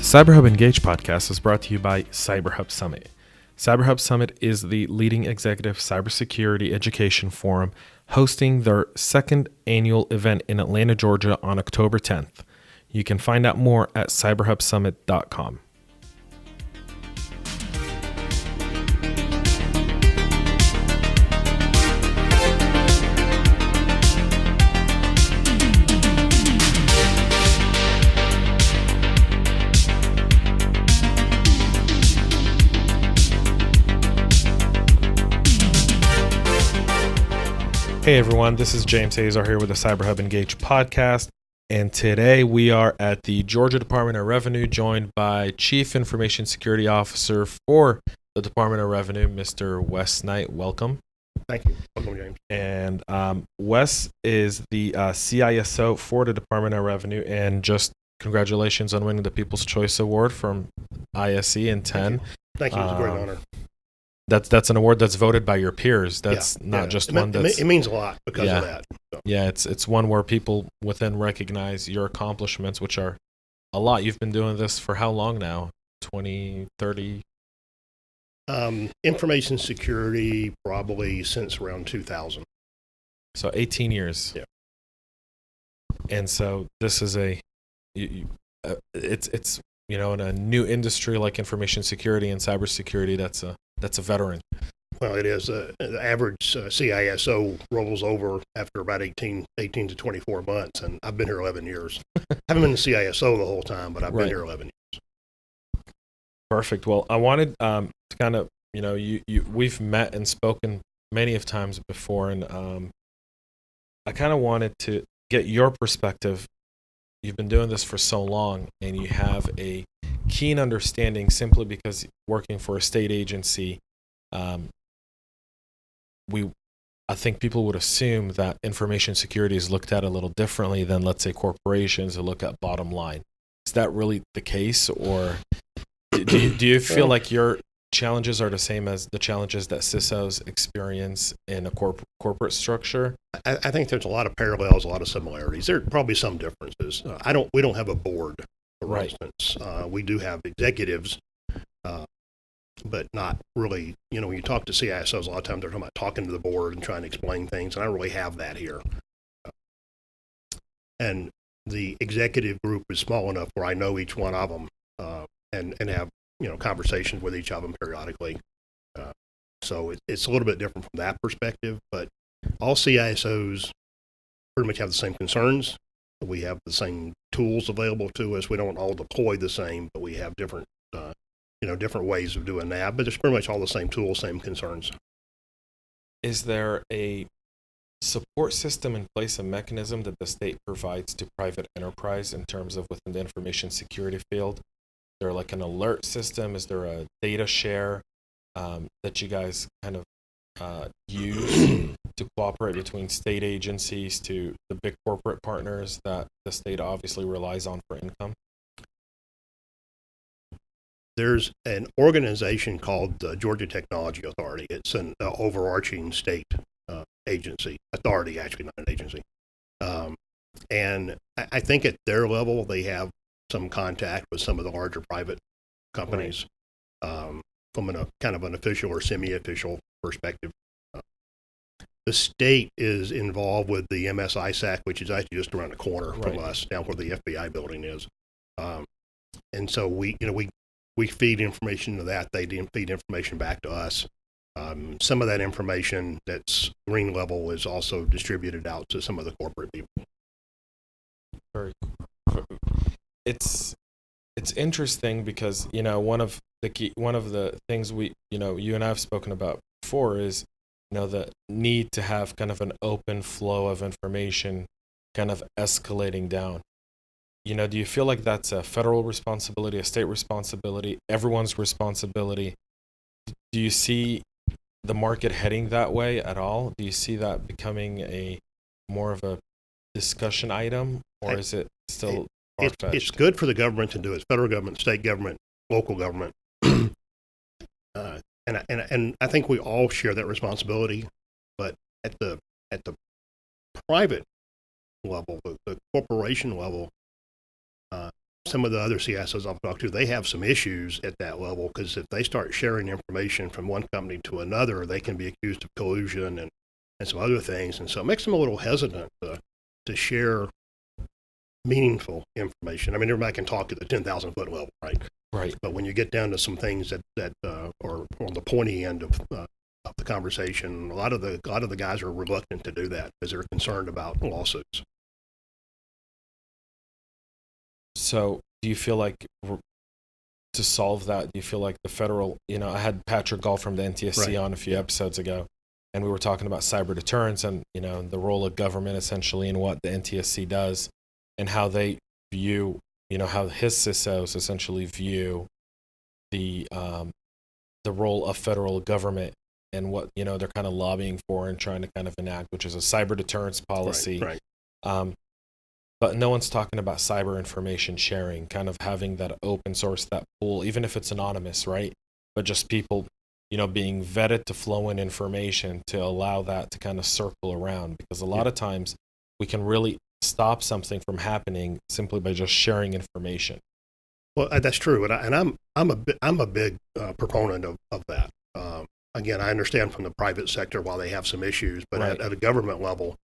CyberHub Engage podcast is brought to you by CyberHub Summit. CyberHub Summit is the leading executive cybersecurity education forum, hosting their second annual event in Atlanta, Georgia on October 10th. You can find out more at cyberhubsummit.com. Hey everyone, this is James Azar here with the CyberHub Engage podcast, and today we are at the Georgia Department of Revenue, joined by Chief Information Security Officer for the Department of Revenue, Mr. Wes Knight. Welcome. Thank you. Welcome, James. And Wes is the CISO for the Department of Revenue, and just congratulations on winning the People's Choice Award from ISE in 10. Thank you. It's a great honor. That's an award that's voted by your peers. That's not just one that's... It means a lot because of that. So. Yeah, it's one where people within recognize your accomplishments, which are a lot. You've been doing this for how long now? 20, 30? Information security probably since around 2000. So 18 years. Yeah. And so this is it's in a new industry like information security and cybersecurity, that's a veteran. Well, it is. The average CISO rolls over after about 18 to 24 months, and I've been here 11 years. I haven't been the CISO the whole time, but I've been here 11 years. Perfect. Well, I wanted to kind of, we've met and spoken many of times before, and I kind of wanted to get your perspective. You've been doing this for so long, and you have a keen understanding simply because working for a state agency, I think people would assume that information security is looked at a little differently than, let's say, corporations who look at bottom line. Is that really the case, or do you feel like your challenges are the same as the challenges that CISOs experience in a corporate structure? I think there's a lot of parallels, a lot of similarities. There are probably some differences. We don't have a board, for instance. We do have executives, but not really. When you talk to CISOs, a lot of times they're talking about talking to the board and trying to explain things, and I don't really have that here. And the executive group is small enough where I know each one of them and have conversations with each of them periodically. So it's a little bit different from that perspective, but all CISOs pretty much have the same concerns. We have the same tools available to us. We don't all deploy the same, but we have different ways of doing that. But it's pretty much all the same tools, same concerns. Is there a support system in place, a mechanism that the state provides to private enterprise in terms of within the information security field? Is there like an alert system? Is there a data share that you guys kind of use to cooperate between state agencies to the big corporate partners that the state obviously relies on for income? There's an organization called the Georgia Technology Authority. It's an overarching state agency, authority actually, not an agency. And I think at their level, they have some contact with some of the larger private companies from a kind of an official or semi-official perspective. The state is involved with the MSISAC, which is actually just around the corner from us, down where the FBI building is. And so we feed information to that. They feed information back to us. Some of that information that's green level is also distributed out to some of the corporate people. Very cool. It's interesting because one of the things you and I have spoken about before is the need to have kind of an open flow of information kind of escalating down. Do you feel like that's a federal responsibility, a state responsibility, everyone's responsibility? Do you see the market heading that way at all? Do you see that becoming a more of a discussion item, or is it still far-fetched? It's good for the government to do it. Federal government, state government, local government. And I think we all share that responsibility, but at the private level, the corporation level, some of the other CISOs I've talked to, they have some issues at that level because if they start sharing information from one company to another, they can be accused of collusion and some other things. And so it makes them a little hesitant to share meaningful information. I mean, everybody can talk at the 10,000-foot level, right? Right. But when you get down to some things that are on the pointy end of the conversation, a lot of the guys are reluctant to do that because they're concerned about lawsuits. So do you feel like to solve that, do you feel like the federal, I had Patrick Gall from the NTSC on a few episodes ago, and we were talking about cyber deterrence and, the role of government essentially and what the NTSC does and how they view, how his CISOs essentially view the role of federal government and what, they're kind of lobbying for and trying to kind of enact, which is a cyber deterrence policy. Right. But no one's talking about cyber information sharing, kind of having that open source, that pool, even if it's anonymous, right? But just people, being vetted to flow in information to allow that to kind of circle around. Because a lot of times we can really stop something from happening simply by just sharing information. Well, that's true, and I'm a big proponent of that. Again, I understand from the private sector while they have some issues, but at a government level,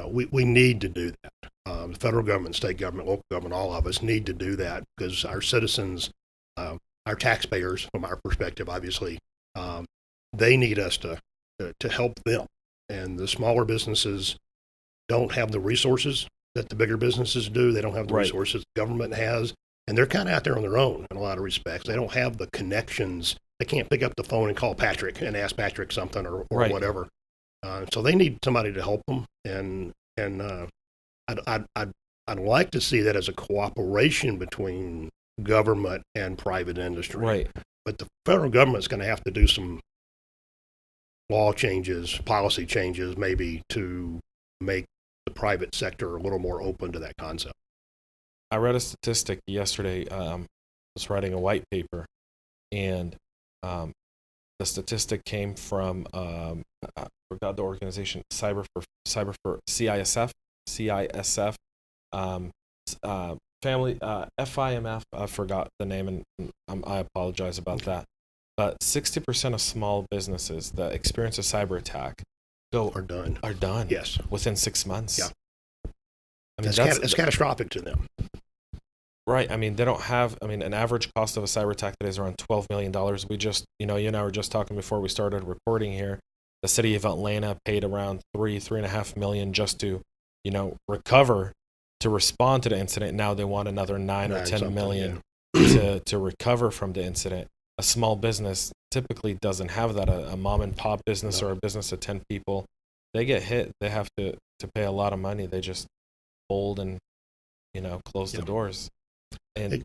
we need to do that. The federal government, state government, local government, all of us need to do that because our citizens, our taxpayers, from our perspective, obviously, they need us to help them. And the smaller businesses don't have the resources that the bigger businesses do. They don't have the resources the government has, and they're kind of out there on their own in a lot of respects. They don't have the connections. They can't pick up the phone and call Patrick and ask Patrick something or whatever. So they need somebody to help them, and I'd like to see that as a cooperation between government and private industry. Right. But the federal government's going to have to do some law changes, policy changes, maybe to make the private sector a little more open to that concept. I read a statistic yesterday. I was writing a white paper, and the statistic came from I forgot the organization, Cyber for CISF, family FIMF. I forgot the name, and I apologize about that. But 60% of small businesses that experience a cyber attack are done. Yes, within 6 months. Yeah, I mean that's catastrophic to them. Right. I mean, they don't have, an average cost of a cyber attack today is around $12 million. We just, you and I were just talking before we started recording here. The city of Atlanta paid around $3.5 million just to, recover, to respond to the incident. Now they want another 9 or 10 million to recover from the incident. A small business typically doesn't have that. A mom and pop business or a business of 10 people, they get hit. They have to pay a lot of money. They just fold and, close the doors. And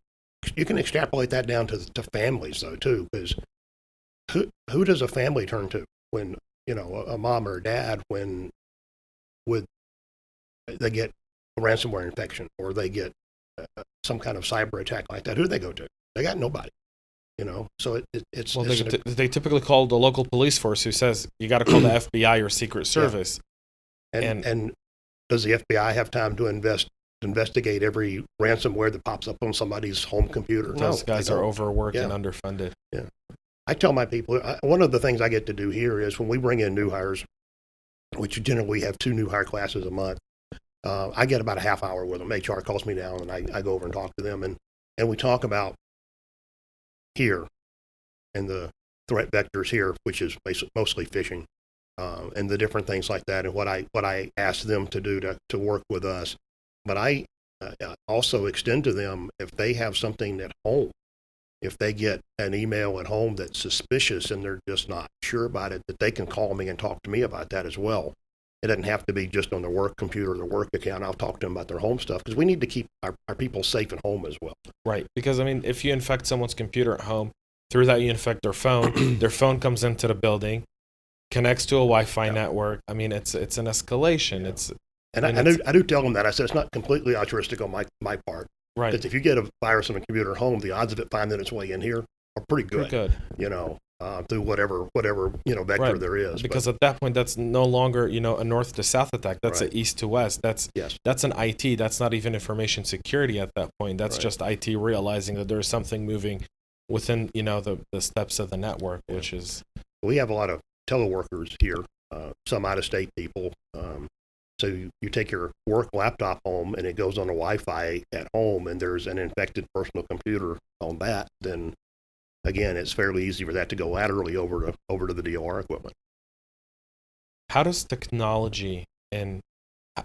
you can extrapolate that down to families though too, because who does a family turn to when a mom or a dad when they get a ransomware infection or they get some kind of cyber attack like that? Who do they go to? They got nobody. So it's they typically call the local police force, who says you got to call the FBI or Secret Service. And does the FBI have time to investigate every ransomware that pops up on somebody's home computer? Those guys are overworked and underfunded. Yeah. I tell my people, one of the things I get to do here is when we bring in new hires, which generally we have 2 new hire classes a month, I get about a half hour with them. HR calls me down and I go over and talk to them and we talk about here and the threat vectors here, which is mostly phishing, and the different things like that, and what I ask them to do to work with us. But I also extend to them, if they have something at home, if they get an email at home that's suspicious and they're just not sure about it, that they can call me and talk to me about that as well. It doesn't have to be just on their work computer or their work account. I'll talk to them about their home stuff because we need to keep our people safe at home as well. Right. Because, if you infect someone's computer at home, through that you infect their phone, their phone comes into the building, connects to a Wi-Fi network. It's an escalation. I do tell them that. I said it's not completely altruistic on my part. Right. Because if you get a virus on a computer at home, the odds of it finding its way in here are pretty good. through whatever vector Right. there is. Because at that point, that's no longer, a north to south attack. That's Right. an east to west. Yes. That's an IT. That's not even information security at that point. That's Right. just IT realizing that there's something moving within, the steps of the network, Yeah. which is We have a lot of teleworkers here, some out-of-state people. So you take your work laptop home and it goes on a Wi-Fi at home, and there's an infected personal computer on that, then again, it's fairly easy for that to go laterally over to the DOR equipment. how does technology and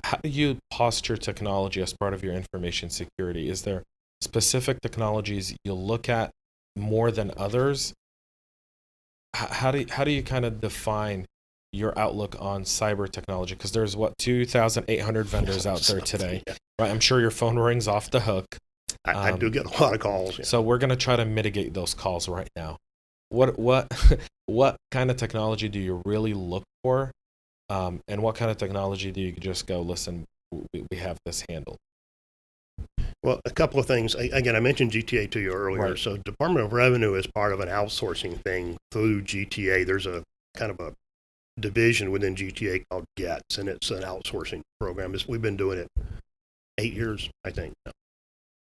how do you posture technology as part of your information security? Is there specific technologies you look at more than others? How do you kind of define your outlook on cyber technology? Because there's 2,800 vendors out there today, Yeah. right? I'm sure your phone rings off the hook. I do get a lot of calls. Yeah. So we're gonna try to mitigate those calls right now. What what kind of technology do you really look for, and what kind of technology do you just go, listen, we have this handled? Well, a couple of things. Again, I mentioned GTA to you earlier. Right. So Department of Revenue is part of an outsourcing thing through GTA. There's a kind of a division within GTA called GETS, and it's an outsourcing program. We've been doing it 8 years, I think.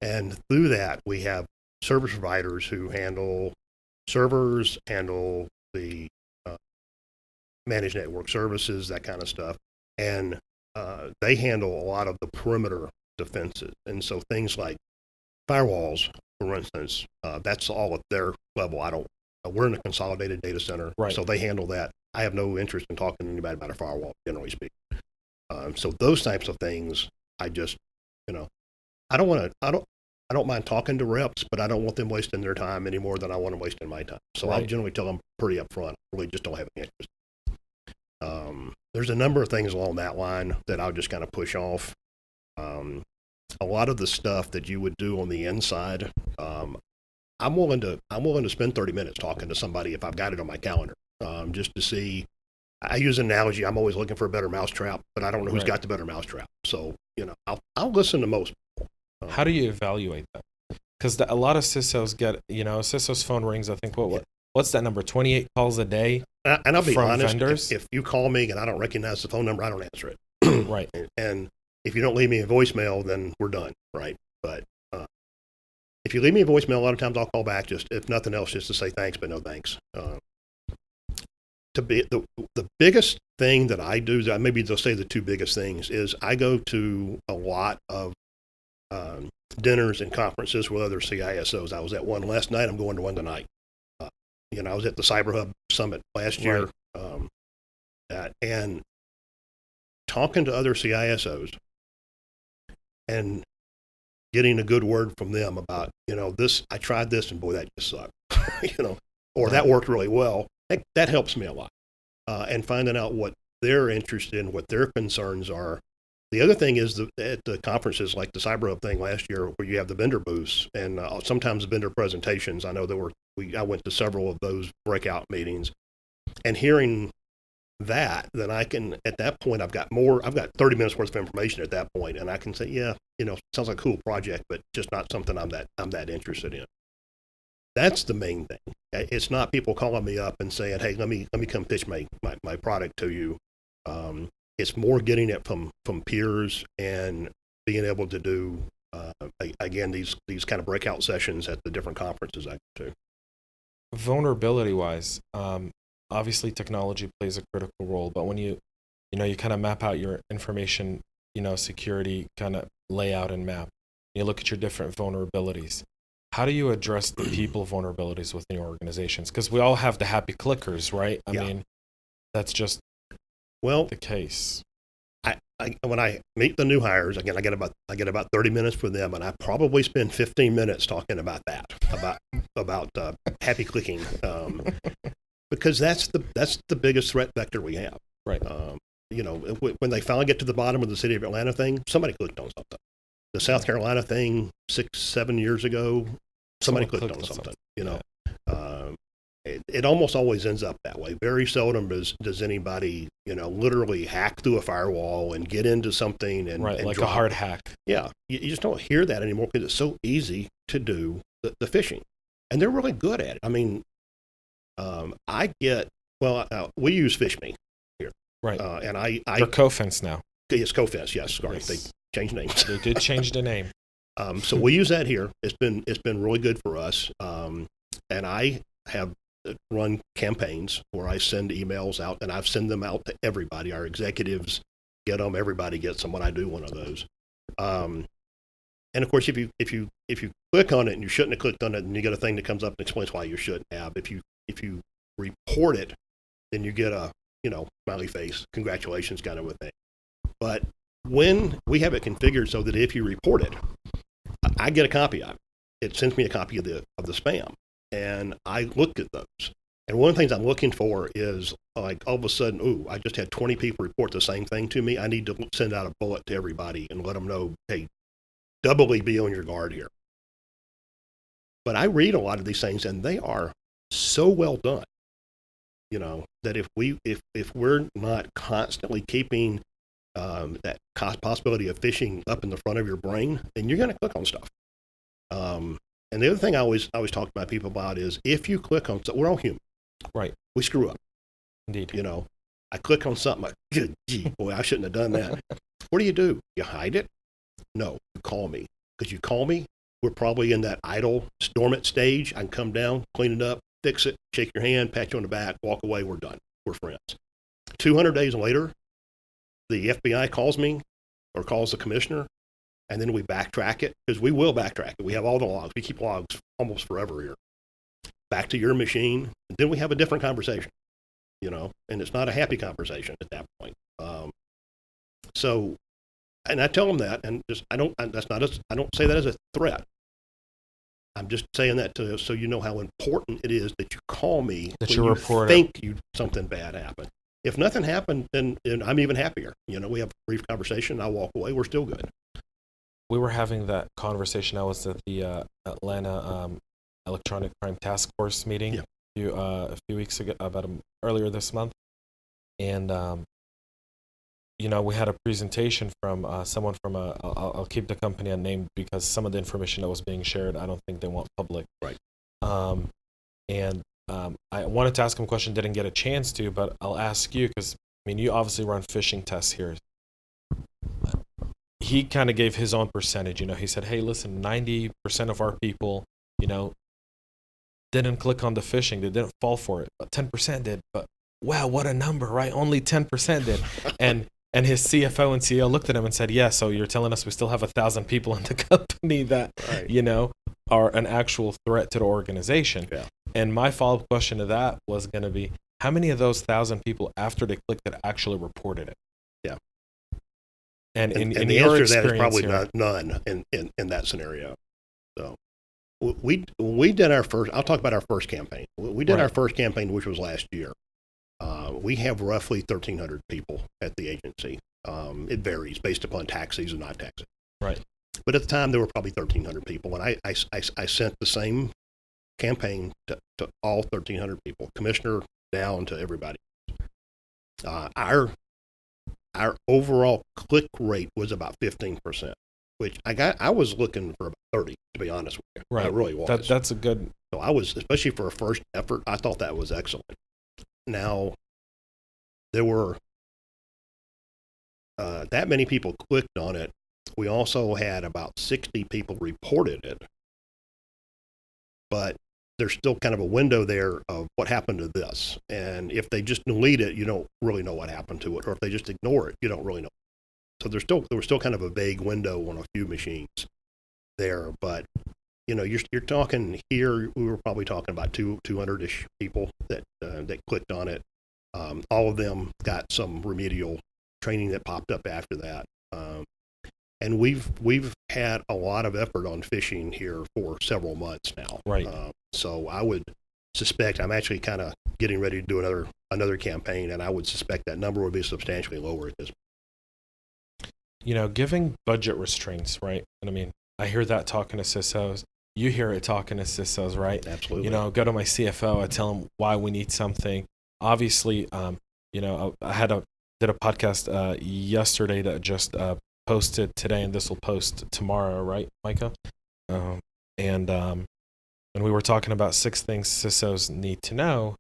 And through that, we have service providers who handle servers, handle the managed network services, that kind of stuff. And they handle a lot of the perimeter defenses. And so things like firewalls, for instance, that's all at their level. We're in a consolidated data center, Right. so they handle that. I have no interest in talking to anybody about a firewall, generally speaking. So those types of things, I just, I don't mind talking to reps, but I don't want them wasting their time any more than I want them wasting my time. So I Right. generally tell them pretty upfront, I really just don't have any interest. There's a number of things along that line that I'll just kind of push off. A lot of the stuff that you would do on the inside, I'm willing to spend 30 minutes talking to somebody if I've got it on my calendar, just to see. I use an analogy. I'm always looking for a better mousetrap, but I don't know who's Right. got the better mousetrap. So I'll listen to most people. How do you evaluate that? Because a lot of CISOs get, CISO's phone rings. I think what's that number? 28 calls a day. And I'll be from honest, vendors? if you call me and I don't recognize the phone number, I don't answer it. Right. And if you don't leave me a voicemail, then we're done, right? But if you leave me a voicemail, a lot of times I'll call back, just if nothing else, just to say thanks, but no thanks. To be the biggest thing that I do, maybe they'll say the two biggest things, is I go to a lot of dinners and conferences with other CISOs. I was at one last night. I'm going to one tonight. I was at the Cyber Hub Summit last year, and talking to other CISOs and getting a good word from them about, this, I tried this and boy, that just sucked, or that worked really well. That helps me a lot. And finding out what they're interested in, what their concerns are. The other thing is at the conferences like the Cyber Hub thing last year, where you have the vendor booths and sometimes vendor presentations. I know I went to several of those breakout meetings, and hearing that, then I can, at that point, I've got 30 minutes worth of information at that point, and I can say, yeah, sounds like a cool project, but just not something I'm that interested in. That's the main thing. It's not people calling me up and saying, hey, let me come pitch my product to you. It's more getting it from peers and being able to do, again, these kind of breakout sessions at the different conferences I go to. Vulnerability wise, obviously technology plays a critical role, but when you kind of map out your information, security kind of layout and map, you look at your different vulnerabilities. How do you address the people vulnerabilities within your organizations? Because we all have the happy clickers, right? I mean, that's just the case. When I meet the new hires, again, I get about 30 minutes with them, and I probably spend 15 minutes talking about that, about happy clicking, because that's the biggest threat vector we have. Right. When they finally get to the bottom of the City of Atlanta thing, somebody clicked on something. The South Carolina thing 6-7 years ago, somebody clicked on something. It almost always ends up that way. Very seldom does anybody, literally hack through a firewall and get into something and like drop a hard it. hack. Yeah, you just don't hear that anymore because it's so easy to do the phishing, and they're really good at it. I mean, I get, well, we use FishMe here. Right. And They're Cofense now. It's Cofense, yes. Sorry, Yes. they changed names. They did change the name. So we use that here. It's been really good for us. And I have run campaigns where I send emails out, and I've sent them out to everybody. Our executives get them. Everybody gets them when I do one of those. And of course, if you click on it and you shouldn't have clicked on it, and you get a thing that comes up and explains why you shouldn't have. If you report it, then you get a smiley face, congratulations kind of a thing. But when we have it configured so that if you report it, I get a copy of it. It sends me a copy of the spam, and I look at those. And one of the things I'm looking for is, like, all of a sudden, ooh, I just had 20 people report the same thing to me. I need to send out a bullet to everybody and let them know, hey, doubly be on your guard here. But I read a lot of these things, and they are so well done, that if we're not constantly keeping that possibility of phishing up in the front of your brain, then you're going to click on stuff. And the other thing I always talk to my people about is, if you click on something, we're all human. Right. We screw up. Indeed. I click on something, like, good gee, boy, I shouldn't have done that. What do? You hide it? No, you call me. Because you call me, we're probably in that idle, dormant stage. I can come down, clean it up, fix it, shake your hand, pat you on the back, walk away, we're done. We're friends. 200 days later, the FBI calls me or calls the commissioner, and then we backtrack it, because we will backtrack it. We have all the logs. We keep logs almost forever here. Back to your machine, and then we have a different conversation, and it's not a happy conversation at that point. And I tell them that, and I don't say that as a threat. I'm just saying that so you know how important it is that you call me that when you report think something bad happened. If nothing happened, then I'm even happier. We have a brief conversation, I walk away, we're still good. We were having that conversation. I was at the Atlanta Electronic Crime Task Force meeting a few weeks ago, earlier this month, and we had a presentation from someone from I'll keep the company unnamed because some of the information that was being shared, I don't think they want public. Right. I wanted to ask him a question, didn't get a chance to, but I'll ask you, because you obviously run phishing tests here. He kind of gave his own percentage. He said, hey, listen, 90% of our people, didn't click on the phishing. They didn't fall for it, but 10% did. But wow, what a number, right? Only 10% did. And his CFO and CEO looked at him and said, yeah, so you're telling us we still have 1,000 people in the company that, right, are an actual threat to the organization. Yeah. And my follow-up question to that was going to be, how many of those 1,000 people, after they clicked it, actually reported it? Yeah. And in the your answer to that is probably here, none in that scenario. So we did our first, I'll talk about our first campaign. We did our first campaign, which was last year. We have roughly 1,300 people at the agency. It varies based upon tax season, not tax season. Right. But at the time, there were probably 1,300 people, and I sent the same campaign to all 1,300 people, commissioner down to everybody. Our overall click rate was about 15%, which I was looking for about 30, to be honest with you. Right. I really was. That's a good. So I was, especially for a first effort, I thought that was excellent. Now, there were that many people clicked on it. We also had about 60 people reported it, but there's still kind of a window there of what happened to this. And if they just delete it, you don't really know what happened to it. Or if they just ignore it, you don't really know. So there was still kind of a vague window on a few machines there. But, you're talking here, we were probably talking about 200-ish people that clicked on it. All of them got some remedial training that popped up after that. And we've had a lot of effort on phishing here for several months now. Right. So I would suspect, I'm actually kind of getting ready to do another campaign, and I would suspect that number would be substantially lower at this point. Giving budget restraints, right? And I hear that talking to CISOs. You hear it talking to CISOs, right? Absolutely. Go to my CFO. I tell him why we need something. Obviously, I did a podcast yesterday that just posted today, and this will post tomorrow, right, Micah? And we were talking about 6 things CISOs need to know.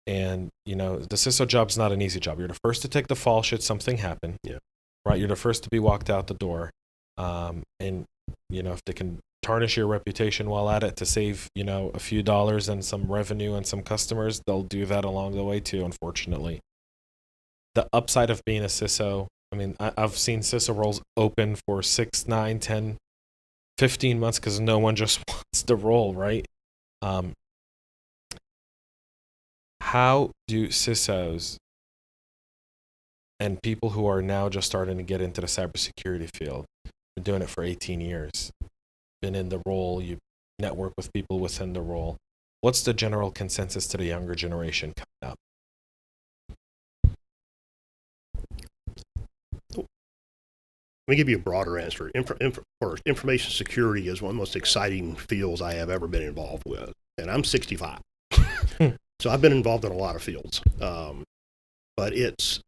And, the CISO job's not an easy job. You're the first to take the fall should something happen. Yeah. Right? You're the first to be walked out the door. And, if they can tarnish your reputation while at it to save, a few dollars and some revenue and some customers, they'll do that along the way too, unfortunately. The upside of being a CISO, I've seen CISO roles open for 6, 9, 10, 15 months because no one just wants the role, right? How do CISOs and people who are now just starting to get into the cybersecurity field, been doing it for 18 years, been in the role, you network with people within the role, what's the general consensus to the younger generation coming up? Let me give you a broader answer. First, information security is one of the most exciting fields I have ever been involved with, and I'm 65. So I've been involved in a lot of fields, but it's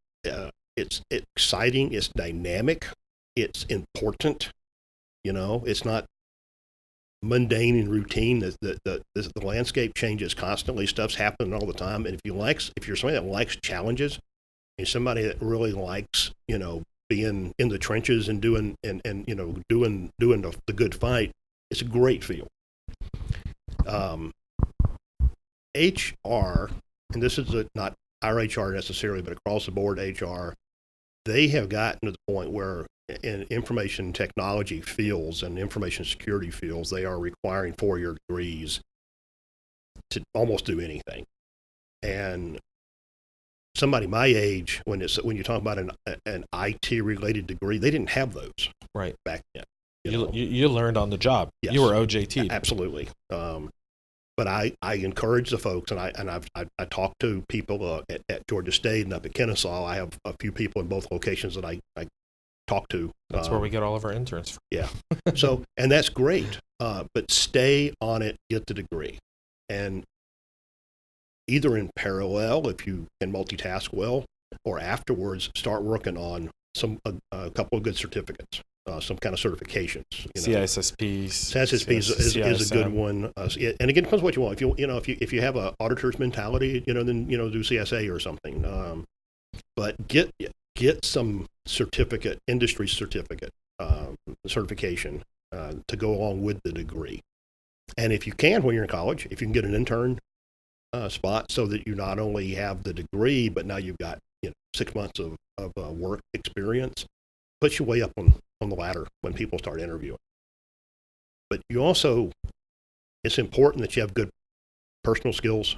exciting, it's dynamic, it's important. It's not mundane and routine. The landscape changes constantly. Stuff's happening all the time, and if you're somebody that likes challenges, and somebody that really likes being in the trenches and doing the good fight, it's a great field. HR, and this is not our HR necessarily, but across the board HR, they have gotten to the point where in information technology fields and information security fields, they are requiring 4-year degrees to almost do anything. And somebody my age, when you talk about an IT related degree, they didn't have those right back then. You learned on the job. Yes. You were OJT. Absolutely. But I encourage the folks, and I talk to people at Georgia State and up at Kennesaw. I have a few people in both locations that I talk to. That's where we get all of our interns from. Yeah. So, and that's great. But stay on it, get the degree. And either in parallel, if you can multitask well, or afterwards, start working on a couple of good certificates. Some kind of certifications. CISSPs. CISSPs is a good one. And again, depends what you want. If you have a auditor's mentality, then do CSA or something. But get some industry certificate, certification to go along with the degree. And if you can, when you're in college, if you can get an intern spot, so that you not only have the degree, but now you've got 6 months of work experience, puts you way up on the ladder when people start interviewing. But it's important that you have good personal skills.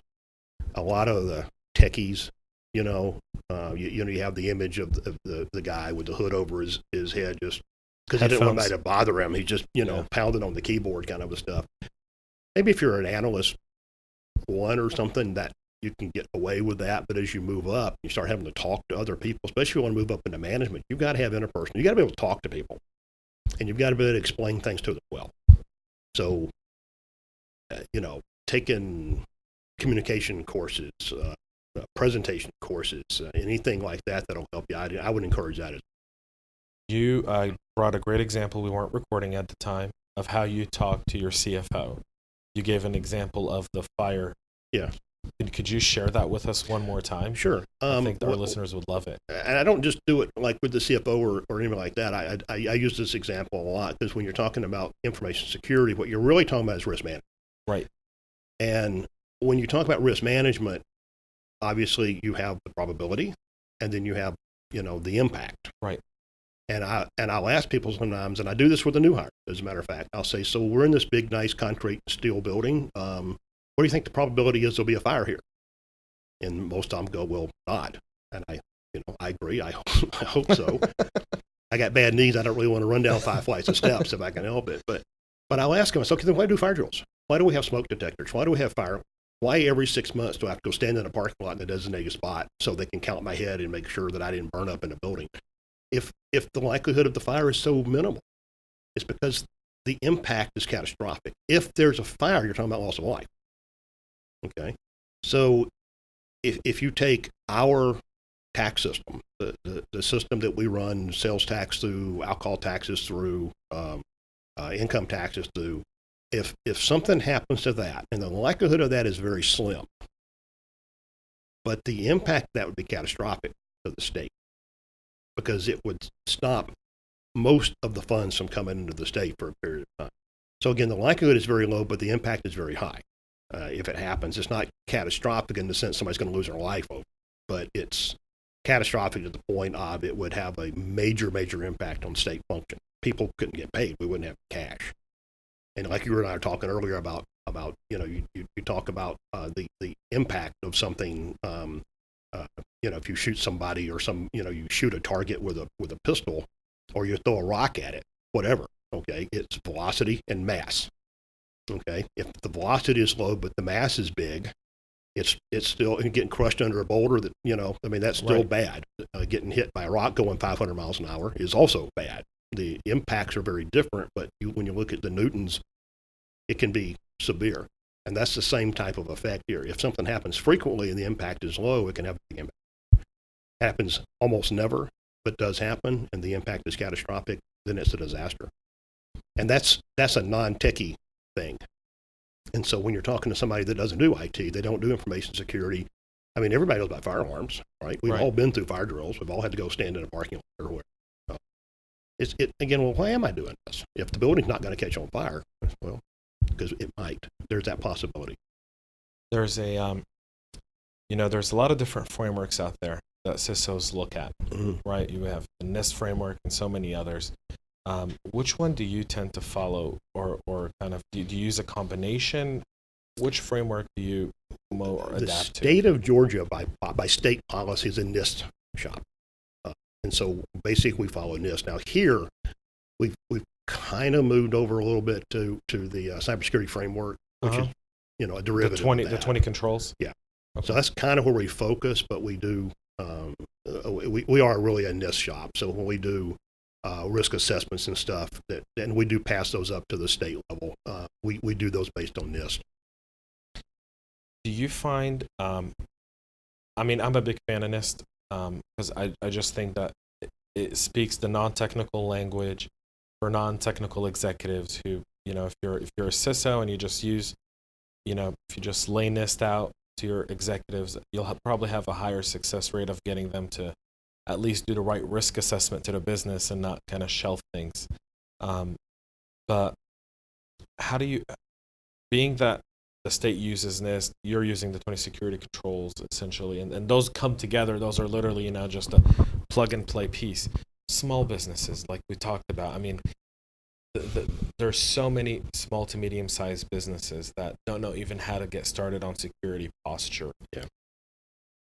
A lot of the techies, you have the image of the guy with the hood over his head just because he didn't want anybody to bother him. He just, pounded on the keyboard kind of stuff. Maybe if you're an analyst one or something, that you can get away with that, but as you move up, you start having to talk to other people, especially if you want to move up into management. You've got to have interpersonal. You've got to be able to talk to people, and you've got to be able to explain things to them well. So, taking communication courses, presentation courses, anything like that that'll help you. I would encourage that. You brought a great example. We weren't recording at the time of how you talk to your CFO. You gave an example of the fire. Yeah. Could you share that with us one more time? Sure. I think our listeners would love it. And I don't just do it like with the CFO or anything like that. I use this example a lot because when you're talking about information security, what you're really talking about is risk management. Right. And when you talk about risk management, obviously you have the probability, and then you have the impact. Right. And I'll ask people sometimes, and I do this with a new hire, as a matter of fact. I'll say, so we're in this big, nice concrete steel building. What do you think the probability is there'll be a fire here? And most of them go, well, not. And I agree. I hope so. I got bad knees. I don't really want to run down 5 flights of steps if I can help it. But I'll ask them, okay, then why do fire drills? Why do we have smoke detectors? Why do we have fire? Why every 6 months do I have to go stand in a parking lot in a designated spot so they can count my head and make sure that I didn't burn up in a building? If the likelihood of the fire is so minimal, it's because the impact is catastrophic. If there's a fire, you're talking about loss of life. Okay, so if you take our tax system, the system that we run sales tax through, alcohol taxes through, income taxes through, if something happens to that, and the likelihood of that is very slim, But the impact that would be catastrophic to the state because it would stop most of the funds from coming into the state for a period of time. So again, the likelihood is very low, but the impact is very high. If it happens, it's not catastrophic in the sense somebody's going to lose their life over, but it's catastrophic to the point of it would have a major, major impact on state function. People couldn't get paid. We wouldn't have cash. And like you and I were talking earlier about you talk about the impact of something. If you shoot somebody or you shoot a target with a pistol, or you throw a rock at it, whatever. Okay, it's velocity and mass. Okay, if the velocity is low but the mass is big, it's still getting crushed under a boulder. That's still Right. bad. Getting hit by a rock going 500 miles an hour is also bad. The impacts are very different, but when you look at the newtons, it can be severe. And that's the same type of effect here. If something happens frequently and the impact is low, it can have a big impact. Happens almost never, but does happen, and the impact is catastrophic, then it's a disaster. And that's a non-techie thing. And so when you're talking to somebody that doesn't do IT, they don't do information security. I mean, everybody knows about firearms, right? We've Right. all been through fire drills. We've all had to go stand in a parking lot or whatever. Again, well, why am I doing this? If the building's not going to catch on fire, well, because it might. There's that possibility. There's there's a lot of different frameworks out there that CISOs look at, right? You have the NIST framework and so many others. Which one do you tend to follow, or kind of do you use a combination? Which framework do you more The adapt to? state of Georgia, by state policy, is a NIST shop. And so basically we follow NIST. Now here, we've kind of moved over a little bit to the cybersecurity framework, which is a derivative The 20 of that. the 20 controls. Yeah. Okay. So that's kind of where we focus, but we do we are really a NIST shop. So when we do risk assessments and stuff, and we do pass those up to the state level, we do those based on NIST. Do you find? I'm a big fan of NIST because I just think that it speaks the non-technical language for non-technical executives who, if you're a CISO and you just use, if you just lay NIST out to your executives, you'll probably have a higher success rate of getting them to at least do the right risk assessment to the business and not kind of shelf things. But how do you, being that the state uses NIST, you're using the 20 security controls essentially, and those come together. Those are literally, just a plug and play piece. Small businesses, like we talked about, there's so many small to medium sized businesses that don't know even how to get started on security posture. Yeah.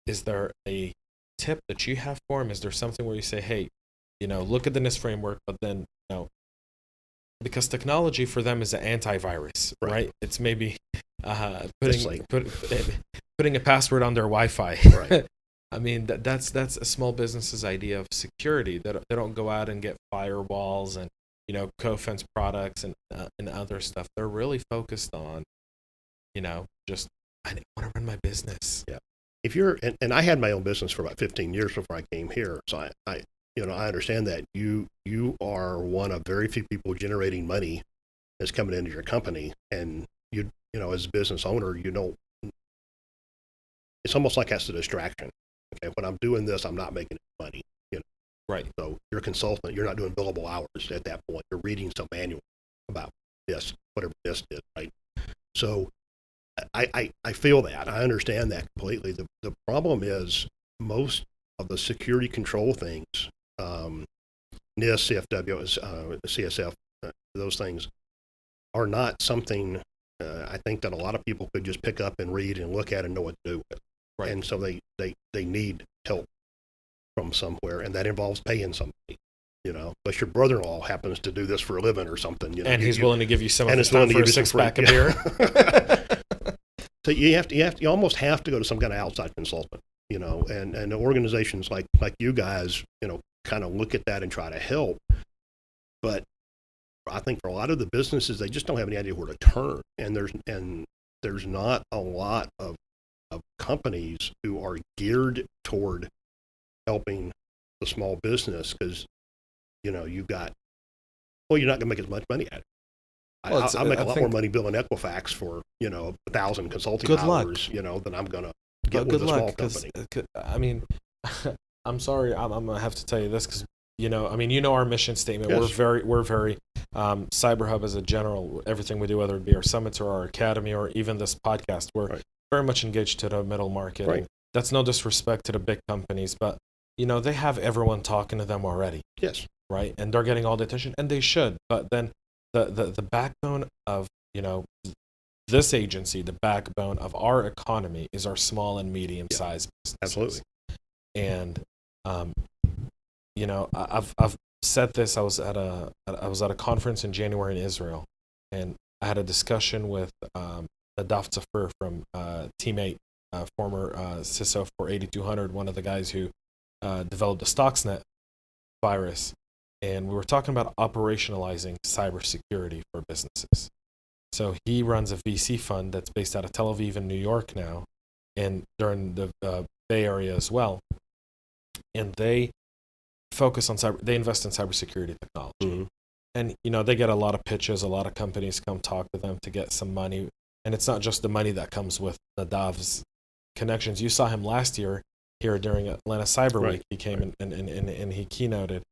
Is there a tip that you have for them? Is there something where you say, hey, look at the NIST framework, but then, because technology for them is an antivirus, right? It's maybe putting a password on their Wi-Fi. Right. That's a small business's idea of security. They don't go out and get firewalls and co-fence products and other stuff. They're really focused on, just I want to run my business. Yeah. If you're and I had my own business for about 15 years before I came here, so I understand that you are one of very few people generating money that's coming into your company, and as a business owner, it's almost like that's a distraction. Okay, when I'm doing this, I'm not making any money. Right. So you're a consultant, you're not doing billable hours at that point. You're reading some manual about this, whatever this is, right? So I feel that. I understand that completely. The problem is most of the security control things, NIST, CFW, CSF, those things are not something I think that a lot of people could just pick up and read and look at and know what to do with. Right. And so they need help from somewhere, and that involves paying somebody. Unless your brother-in-law happens to do this for a living or something, and he's willing to give you some of and his it's willing time to for a give you some six-pack free- of beer. So you almost have to go to some kind of outside consultant, and organizations like you guys, kind of look at that and try to help. But I think for a lot of the businesses, they just don't have any idea where to turn, and there's not a lot of companies who are geared toward helping the small business because you're not going to make as much money at it. Well, I'll make a lot more money billing Equifax for 1,000 consulting Good luck. hours than I'm going to get good with a small luck, 'cause, company. I mean, I'm sorry, I'm gonna have to tell you this because I mean, our mission statement. Yes. We're very Cyber Hub as a general. Everything we do, whether it be our summits or our academy or even this podcast, we're Right. very much engaged to the middle market. Right. And that's no disrespect to the big companies, but they have everyone talking to them already, Yes. right? And they're getting all the attention, and they should. But then the backbone of this agency, the backbone of our economy, is our small and medium sized businesses. Absolutely. And I've said this. I was at a conference in January in Israel, and I had a discussion with Nadav Zafir from Team8, former CISO for 8200, one of the guys who developed the Stuxnet virus, and we were talking about operationalizing cybersecurity for businesses. So he runs a VC fund that's based out of Tel Aviv and New York now, and they're in the Bay Area as well. And they focus on they invest in cybersecurity technology. Mm-hmm. And they get a lot of pitches, a lot of companies come talk to them to get some money. And it's not just the money that comes with Nadav's connections. You saw him last year here during Atlanta Cyber Week. He came and he keynoted.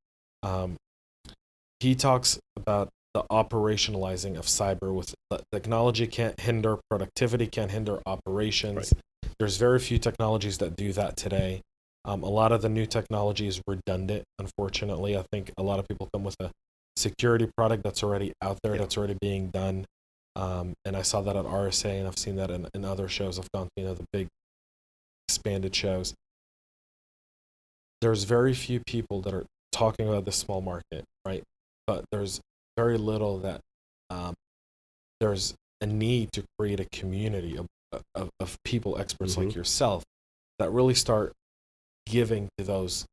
He talks about the operationalizing of cyber with technology can't hinder productivity, can't hinder operations. Right. There's very few technologies that do that today. A lot of the new technology is redundant, unfortunately. I think a lot of people come with a security product that's already out there, that's already being done. And I saw that at RSA, and I've seen that in other shows. I've gone to the big expanded shows. There's very few people that are talking about this small market, right? But there's very little that there's a need to create a community of people, experts like yourself, that really start giving to those,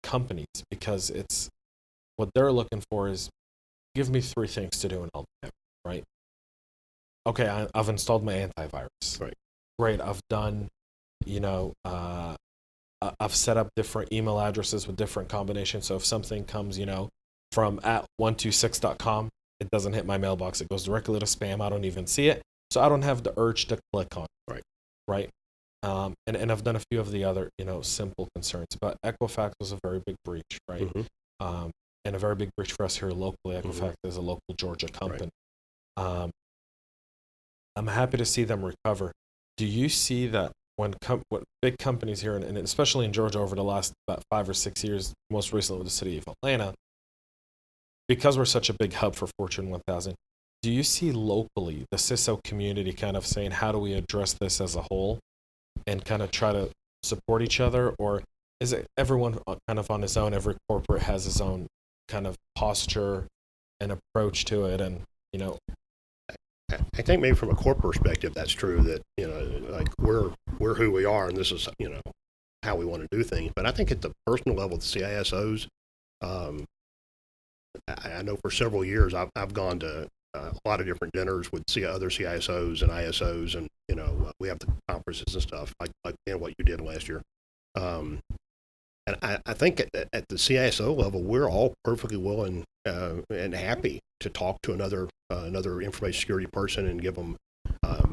companies, because it's what they're looking for is, give me 3 things to do and I'll do it, right? Okay, I've installed my antivirus. Right. Great, I've done, I've set up different email addresses with different combinations. So if something comes, from @126.com, it doesn't hit my mailbox. It goes directly to spam. I don't even see it. So I don't have the urge to click on it. Right. And I've done a few of the other, simple concerns. But Equifax was a very big breach, right? Mm-hmm. And a very big breach for us here locally. Equifax is a local Georgia company. Right. I'm happy to see them recover. Do you see that when big companies here, and especially in Georgia over the last about 5 or 6 years, most recently with the city of Atlanta, because we're such a big hub for Fortune 1000, do you see locally the CISO community kind of saying, how do we address this as a whole and kind of try to support each other? Or is it everyone kind of on his own? Every corporate has his own kind of posture and approach to it, and I think maybe from a corporate perspective, that's true, that, like we're who we are, and this is, how we want to do things. But I think at the personal level, the CISOs, I know for several years I've gone to a lot of different dinners with other CISOs and ISOs, and we have the conferences and stuff like what you did last year. And I think at the CISO level, we're all perfectly willing and happy to talk to another information security person and give them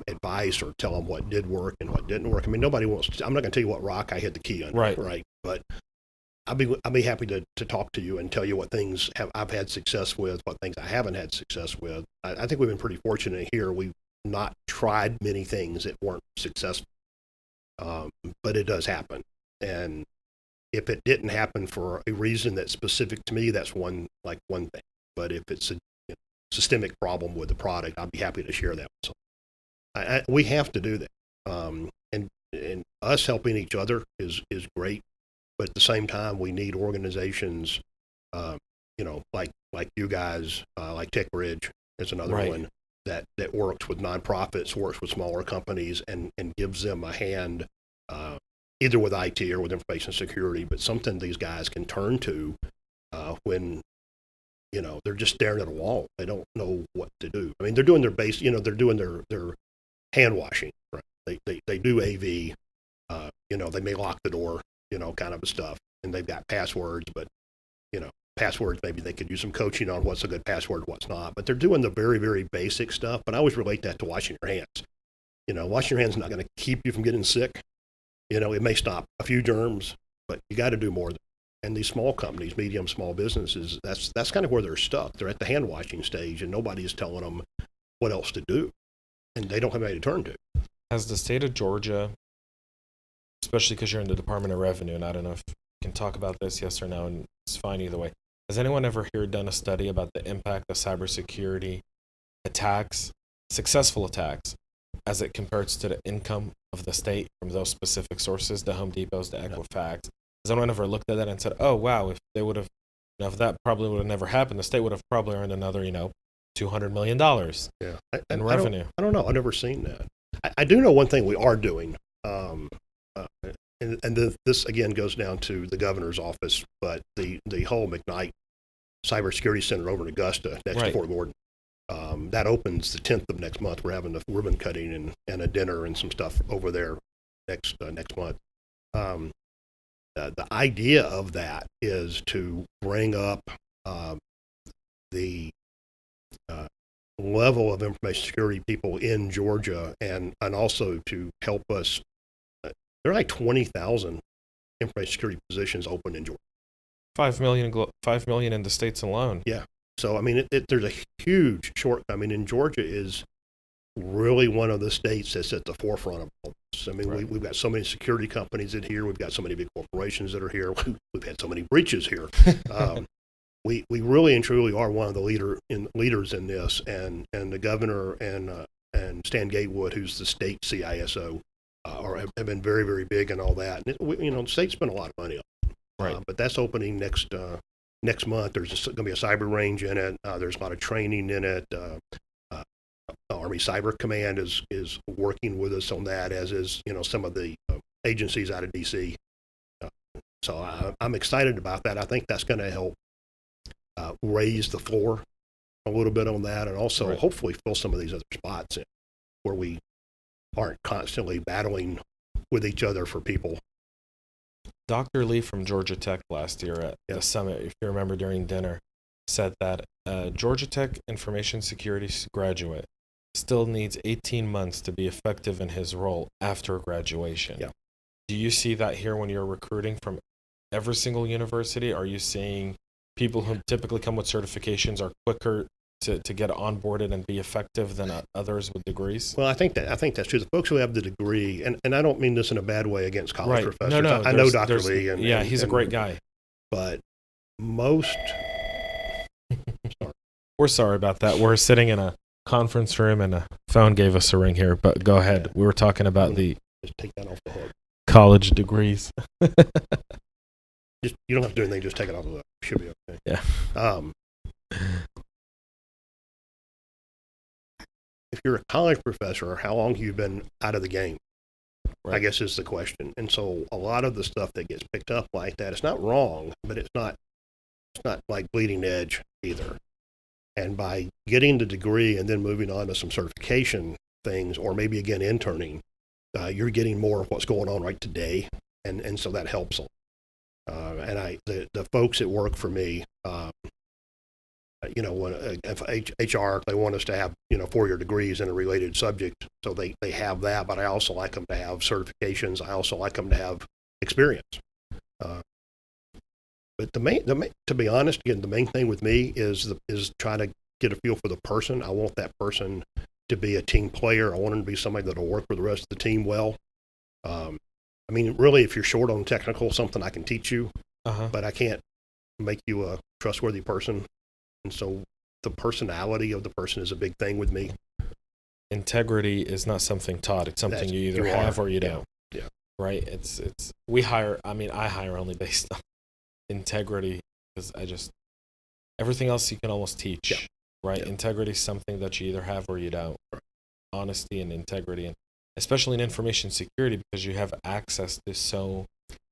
advice or tell them what did work and what didn't work. I mean, nobody wants. I'm not going to tell you what rock I hit the key on, right? But I'll be happy to talk to you and tell you what things I've had success with, what things I haven't had success with. I think we've been pretty fortunate here. We've not tried many things that weren't successful, but it does happen. And if it didn't happen for a reason that's specific to me, that's one thing. But if it's a systemic problem with the product, I'd be happy to share that. So we have to do that, and us helping each other is great. But at the same time, we need organizations, like you guys, like TechBridge is another one that works with nonprofits, works with smaller companies, and gives them a hand, either with IT or with information security, but something these guys can turn to when they're just staring at a wall. They don't know what to do. I mean, they're doing their base, they're doing their hand washing, right? They do AV, they may lock the door, kind of stuff, and they've got passwords, but passwords, maybe they could use some coaching on what's a good password, what's not. But they're doing the very, very basic stuff. But I always relate that to washing your hands. Washing your hands is not going to keep you from getting sick, It may stop a few germs, but you got to do more. And these small companies, medium, small businesses, that's kind of where they're stuck. They're at the hand washing stage, and nobody is telling them what else to do, and they don't have anybody to turn to. Has the state of Georgia, especially because you're in the Department of Revenue, and I don't know if you can talk about this, yes or no, and it's fine either way. Has anyone ever here done a study about the impact of cybersecurity attacks, successful attacks, as it compares to the income of the state from those specific sources, the Home Depots, the Equifax? Has anyone ever looked at that and said, "Oh wow, if they would have, if that probably would have never happened, the state would have probably earned another, $200 million in revenue"? I don't know. I've never seen that. I do know one thing we are doing, this again goes down to the governor's office, but the whole McKnight Cybersecurity Center over in Augusta, next to Fort Gordon, that opens the 10th of next month. We're having a ribbon cutting and a dinner and some stuff over there next month. The idea of that is to bring up the level of information security people in Georgia, and also to help us. There are like 20,000 information security positions open in Georgia. 5 million in the states alone. Yeah. So I mean, there's a huge short. I mean, and Georgia is really one of the states that's at the forefront of all this. I mean, we've got so many security companies in here. We've got so many big corporations that are here. We've had so many breaches here. We really and truly are one of the leaders in this, and the governor and Stan Gatewood, who's the state CISO, have been very, very big in all that. And the state spent a lot of money on it. But that's opening next month. There's going to be a cyber range in it. There's a lot of training in it. Army Cyber Command is working with us on that, as is some of the agencies out of D.C. So I'm excited about that. I think that's going to help raise the floor a little bit on that, and also hopefully fill some of these other spots in where we aren't constantly battling with each other for people. Dr. Lee from Georgia Tech last year at the summit, if you remember during dinner, said that Georgia Tech information security graduate still needs 18 months to be effective in his role after graduation. Yeah. Do you see that here when you're recruiting from every single university? Are you seeing people who typically come with certifications are quicker to get onboarded and be effective than others with degrees? Well, I think that's true. The folks who have the degree, and I don't mean this in a bad way against college professors. No, I know Dr. Lee. He's a great guy. But most... We're sorry about that. We're sitting in a conference room and a phone gave us a ring here, but go ahead. Yeah. We were talking about the just take that off the hook. College degrees. You don't have to do anything, just take it off the hook. Should be okay. Yeah. If you're a college professor, how long have you been out of the game? I guess is the question. And so a lot of the stuff that gets picked up like that, it's not wrong, but it's not like bleeding edge either. And by getting the degree and then moving on to some certification things, or maybe again interning, you're getting more of what's going on right today, and so that helps them. And the folks that work for me, when if HR, they want us to have 4-year degrees in a related subject, so they have that. But I also like them to have certifications. I also like them to have experience. But to be honest, again, the main thing with me is trying to get a feel for the person. I want that person to be a team player. I want them to be somebody that'll work with the rest of the team well. I mean, really, if you're short on technical, something I can teach you, but I can't make you a trustworthy person. And so the personality of the person is a big thing with me. Integrity is not something taught. It's something you either have or you don't. Yeah. Right? I hire only based on integrity, because everything else you can almost teach, right? Yeah. Integrity is something that you either have or you don't. Right. Honesty and integrity, and especially in information security, because you have access to so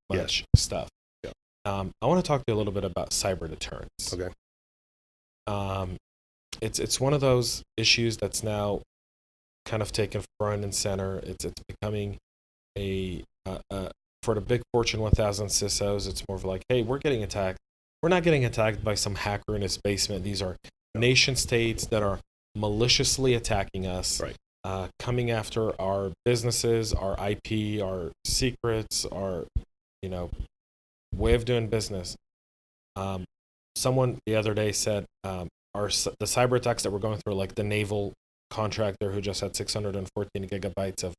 much stuff. Yeah. I want to talk to you a little bit about cyber deterrence. Okay. It's one of those issues that's now kind of taken front and center. It's becoming for the big Fortune 1000 CISOs, it's more of like, hey, we're getting attacked. We're not getting attacked by some hacker in his basement. These are nation states that are maliciously attacking us. Right. coming after our businesses, our IP, our secrets, our, you know, way of doing business. Someone the other day said the cyber attacks that we're going through, like the naval contractor who just had 614 gigabytes of,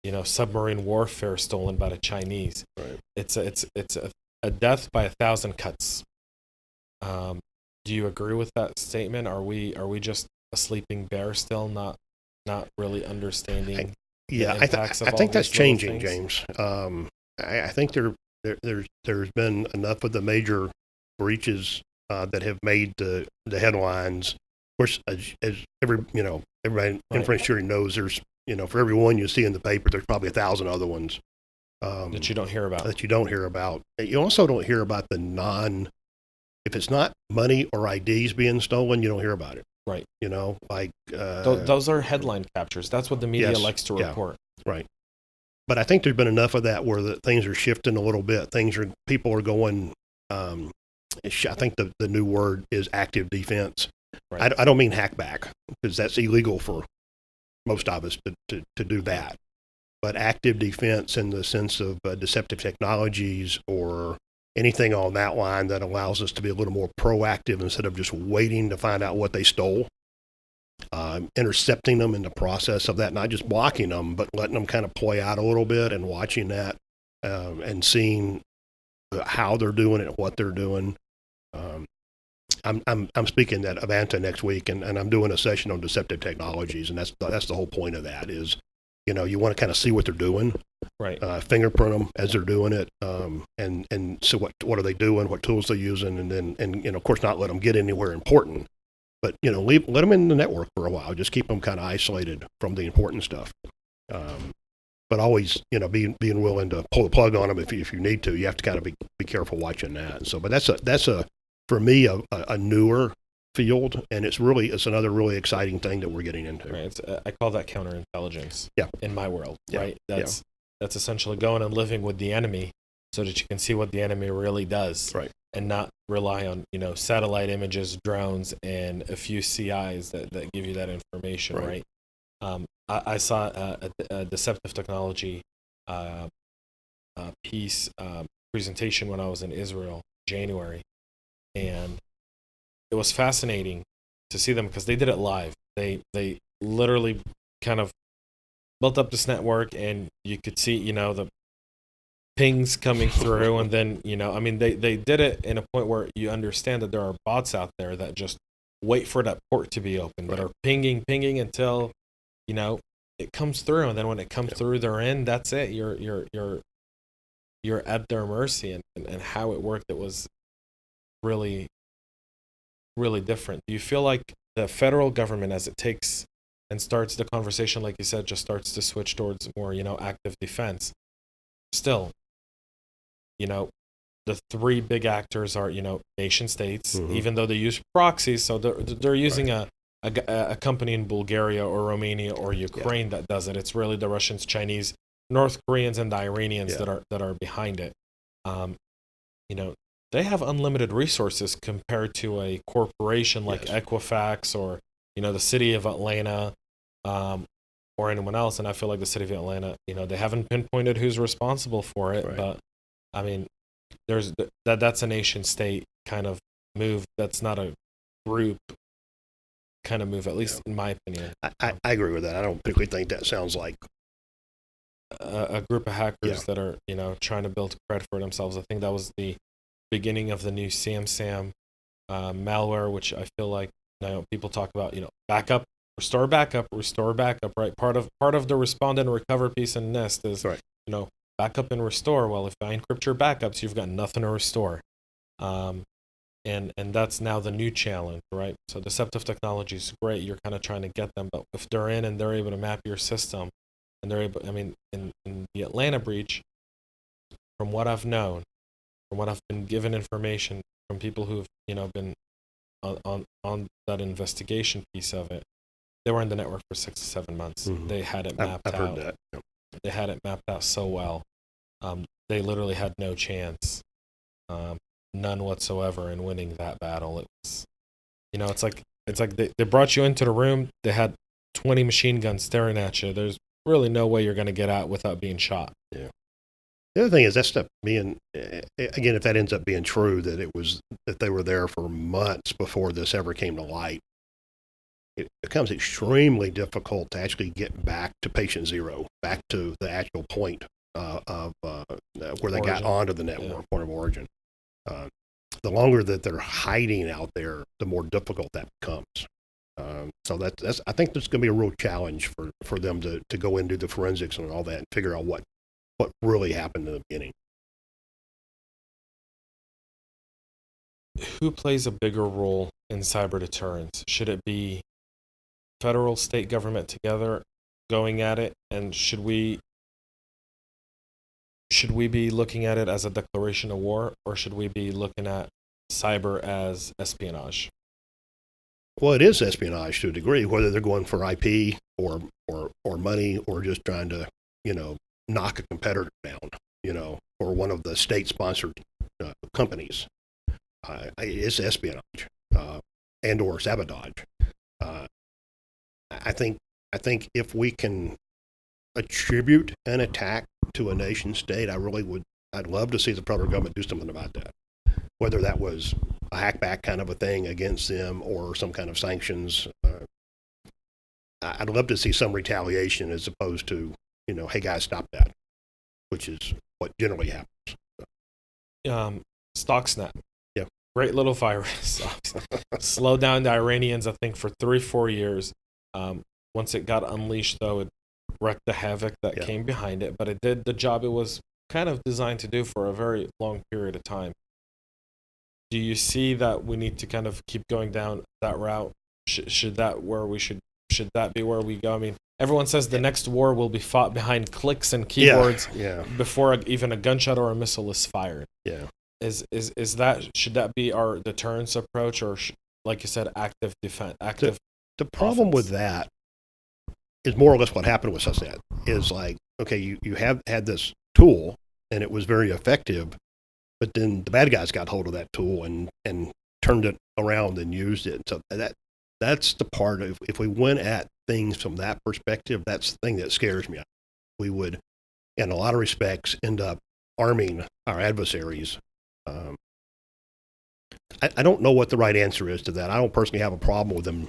you know, submarine warfare stolen by the Chinese. Right. It's a death by 1,000 cuts. Do you agree with that statement? Are we just a sleeping bear still, not really understanding? I think that's changing, James. I think there's been enough of the major breaches that have made the headlines. Of course, as everybody Right. information security knows, there's, for every one you see in the paper, there's probably 1,000 other ones that you don't hear about. You also don't hear about if it's not money or IDs being stolen, you don't hear about it. Right. Those are headline captures. That's what the media likes to report. Right. But I think there's been enough of that where things are shifting a little bit. People are going. I think the new word is active defense. Right. I don't mean hackback, because that's illegal for most of us to do that. But active defense in the sense of deceptive technologies or anything on that line that allows us to be a little more proactive instead of just waiting to find out what they stole. Intercepting them in the process of that, not just blocking them, but letting them kind of play out a little bit and watching that and seeing how they're doing it, what they're doing. I'm speaking at Avanta next week, and I'm doing a session on deceptive technologies, and that's the whole point of that is, you want to kind of see what they're doing, right? Fingerprint them as they're doing it, and so what are they doing, what tools they're using, and then of course not let them get anywhere important, but let them in the network for a while, just keep them kind of isolated from the important stuff. But always, being willing to pull the plug on them if you need to. You have to kind of be careful watching that. And so, but that's for me a newer field, and it's another really exciting thing that we're getting into. Right. I call that counterintelligence. Yeah. In my world, yeah. right? That's essentially going and living with the enemy, so that you can see what the enemy really does, right? And not rely on satellite images, drones, and a few CIs that give you that information, right? I saw a Deceptive Technology presentation when I was in Israel in January, and it was fascinating to see them because they did it live. They literally kind of built up this network, and you could see the pings coming through, and then they did it in a point where you understand that there are bots out there that just wait for that port to be open, that are pinging until it comes through, and then when it comes through, they're in. That's it. You're at their mercy, and how it worked. It was really, really different. Do you feel like the federal government, as it takes and starts the conversation, like you said, just starts to switch towards more active defense? Still, the three big actors are nation states, even though they use proxies. So they're using a company in Bulgaria or Romania or Ukraine that does it. It's really the Russians, Chinese, North Koreans, and the Iranians that are behind it. They have unlimited resources compared to a corporation like Equifax or the city of Atlanta, or anyone else. And I feel like the city of Atlanta, they haven't pinpointed who's responsible for it, but I mean, there's that's a nation state kind of move. That's not a group kind of move, at least in my opinion. I agree with that. I don't particularly think that sounds like a group of hackers that are trying to build credit for themselves. I think that was the beginning of the new SAM malware, which I feel like people talk about backup, restore backup, right? Part of the respond and recover piece in NIST is backup and restore. Well, if I encrypt your backups, you've got nothing to restore. And that's now the new challenge, right? So deceptive technology is great. You're kind of trying to get them, but if they're in and they're able to map your system, and they're able, in the Atlanta breach, from what I've known, from what I've been given information from people who've been on that investigation piece of it, they were in the network for 6 to 7 months. They had it mapped out. I've heard that. Yep. They had it mapped out so well. They literally had no chance, none whatsoever, in winning that battle. It was, it's like they brought you into the room. They had 20 machine guns staring at you. There's really no way you're going to get out without being shot. Yeah. The other thing is that stuff being, again, if that ends up being true, that they were there for months before this ever came to light, it becomes extremely difficult to actually get back to patient zero, back to the actual point of where they got onto the network, point of origin. The longer that they're hiding out there, the more difficult that becomes. So that's I think there's going to be a real challenge for them to go into the forensics and all that and figure out what really happened in the beginning. Who plays a bigger role in cyber deterrence? Should it be federal, state government together going at it? And should we be looking at it as a declaration of war, or should we be looking at cyber as espionage? Well, it is espionage to a degree, whether they're going for IP or money or just trying to, knock a competitor down, or one of the state-sponsored companies. It's espionage and or sabotage. I think if we can attribute an attack to a nation state, I'd love to see the federal government do something about that. Whether that was a hackback kind of a thing against them or some kind of sanctions, I'd love to see some retaliation as opposed to, hey guys, stop that, which is what generally happens. Stuxnet. Yeah. Great little virus. Slowed down the Iranians, I think, for 3-4 years. Once it got unleashed, though, it wreaked the havoc that came behind it, but it did the job it was kind of designed to do for a very long period of time. Do you see that we need to kind of keep going down that route? Should that be where we go? I mean, everyone says the next war will be fought behind clicks and keyboards before even a gunshot or a missile is fired. Yeah. Should that be our deterrence approach, or like you said, active defense? The problem with that is more or less what happened with Stuxnet. Is like, okay, you have had this tool and it was very effective, but then the bad guys got hold of that tool and turned it around and used it. So that's the part of, if we went at things from that perspective, that's the thing that scares me. We would, in a lot of respects, end up arming our adversaries. I don't know what the right answer is to that. I don't personally have a problem with them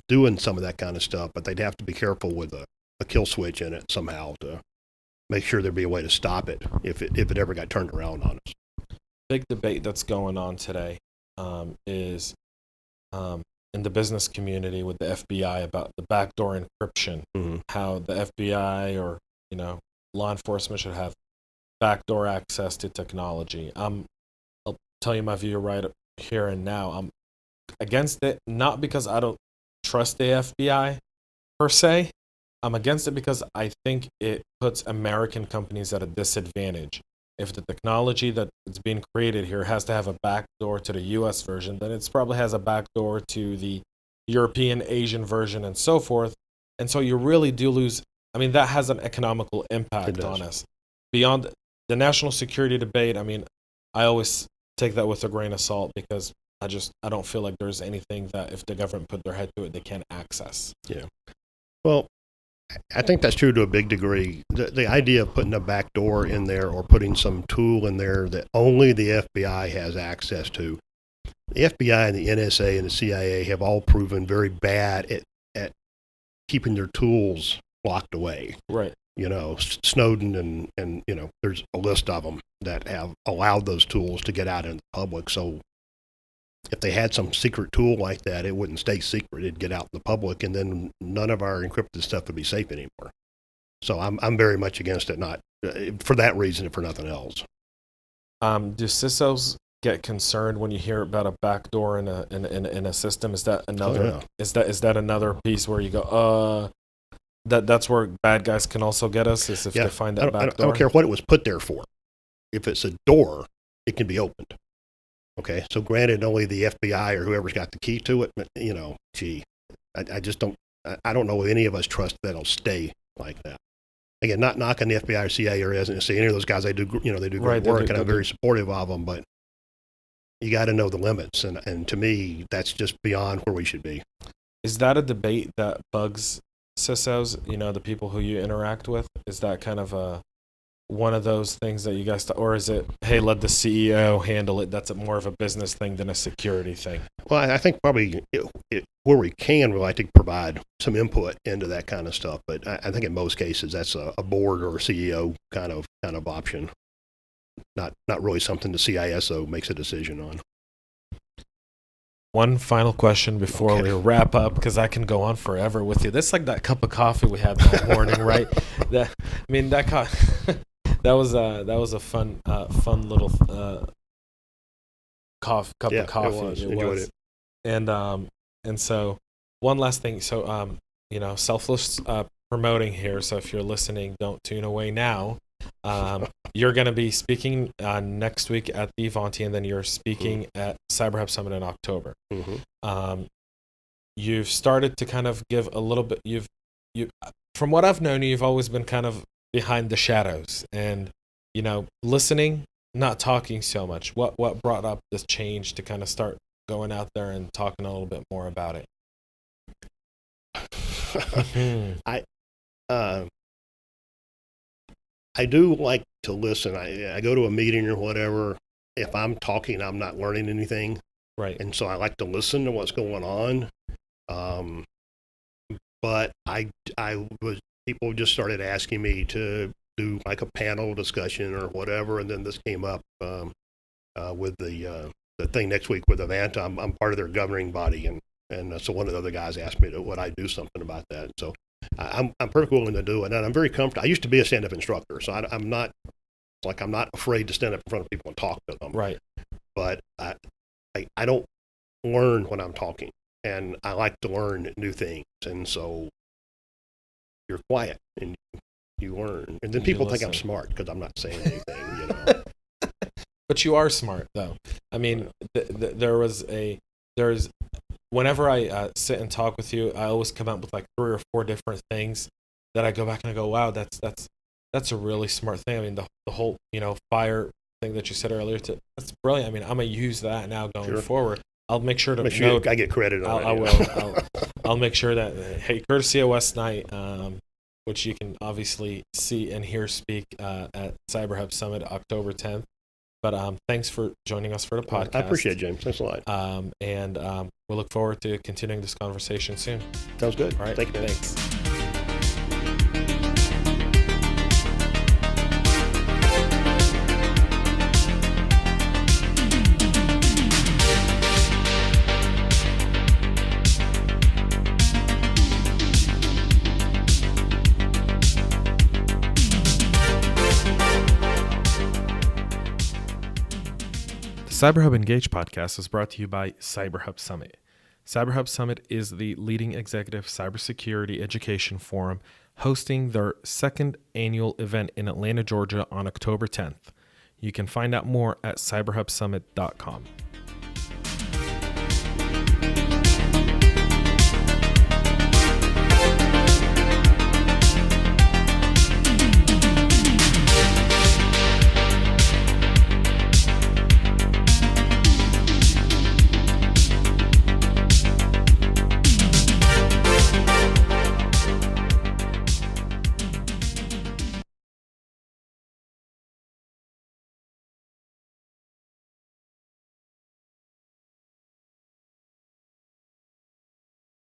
doing some of that kind of stuff, but they'd have to be careful with a kill switch in it somehow to make sure there'd be a way to stop it if it ever got turned around on us. Big debate that's going on today is in the business community with the FBI about the backdoor encryption, how the FBI or law enforcement should have backdoor access to technology. I'll tell you my view right here and now. I'm against it, not because I don't trust the FBI per se. I'm against it because I think it puts American companies at a disadvantage. If the technology that's being created here has to have a backdoor to the US version, then it probably has a backdoor to the European, Asian version, and so forth. And so you really do lose. I mean, that has an economical impact on us. Beyond the national security debate, I mean, I always take that with a grain of salt because I don't feel like there's anything that if the government put their head to it, they can't access. Yeah. Well, I think that's true to a big degree. The idea of putting a back door in there or putting some tool in there that only the FBI has access to. The FBI and the NSA and the CIA have all proven very bad at keeping their tools locked away. Right. Snowden and there's a list of them that have allowed those tools to get out in the public. So if they had some secret tool like that, it wouldn't stay secret. It'd get out in the public, and then none of our encrypted stuff would be safe anymore. So I'm very much against it, not for that reason, if for nothing else. Do CISOs get concerned when you hear about a backdoor in a system? Is that another? Is that another piece where you go, that's where bad guys can also get us? Is if they find that backdoor? I don't care what it was put there for. If it's a door, it can be opened. Okay, so granted, only the FBI or whoever's got the key to it, but I just don't. I don't know if any of us trust that it'll stay like that. Again, not knocking the FBI or CIA or SNC, any of those guys. They do great work, and I'm very supportive of them. But you got to know the limits, and to me, that's just beyond where we should be. is that a debate that bugs CISOs, the people who you interact with? Is that kind of one of those things that you guys, or is it, hey, let the CEO handle it? That's more of a business thing than a security thing. Well, I think probably where we can, we like to provide some input into that kind of stuff. But I think in most cases, that's a board or a CEO kind of option. Not really something the CISO makes a decision on. One final question before we wrap up, because I can go on forever with you. This is like that cup of coffee we had that morning, right? That was a fun little cup of coffee. It was. And so one last thing. So selfless promoting here. So if you're listening, don't tune away now. You're going to be speaking next week at the Avanti, and then you're speaking at CyberHub Summit in October. You've started to kind of give a little bit. You, from what I've known, you've always been kind of behind the shadows, and listening, not talking so much. What brought up this change to kind of start going out there and talking a little bit more about it? I do like to listen. I go to a meeting or whatever. If I'm talking, I'm not learning anything. Right. And so I like to listen to what's going on. But people just started asking me to do like a panel discussion or whatever. And then this came up with the thing next week with Avanta. I'm part of their governing body. And so one of the other guys asked me would I do something about that. So I'm perfectly willing to do it, and I'm very comfortable. I used to be a stand-up instructor, so I'm not afraid to stand up in front of people and talk to them. Right. But I don't learn when I'm talking, and I like to learn new things, and so you're quiet and you learn, and then people think I'm smart because I'm not saying anything. But you are smart, though. I mean, whenever I sit and talk with you, I always come up with like 3 or 4 different things that I go back and I go, wow, that's a really smart thing. I mean, the whole, fire thing that you said earlier, that's brilliant. I mean, I'm going to use that now going forward. I'll make sure to note. I get credit on it. I will. I'll make sure that, hey, courtesy of Wes Knight, which you can obviously see and hear speak at CyberHub Summit October 10th. But thanks for joining us for the podcast. I appreciate it, James. Thanks a lot. And we'll look forward to continuing this conversation soon. Sounds good. All right. Thank you. Thanks. The CyberHub Engage podcast is brought to you by CyberHub Summit. CyberHub Summit is the leading executive cybersecurity education forum hosting their 2nd annual event in Atlanta, Georgia on October 10th. You can find out more at cyberhubsummit.com.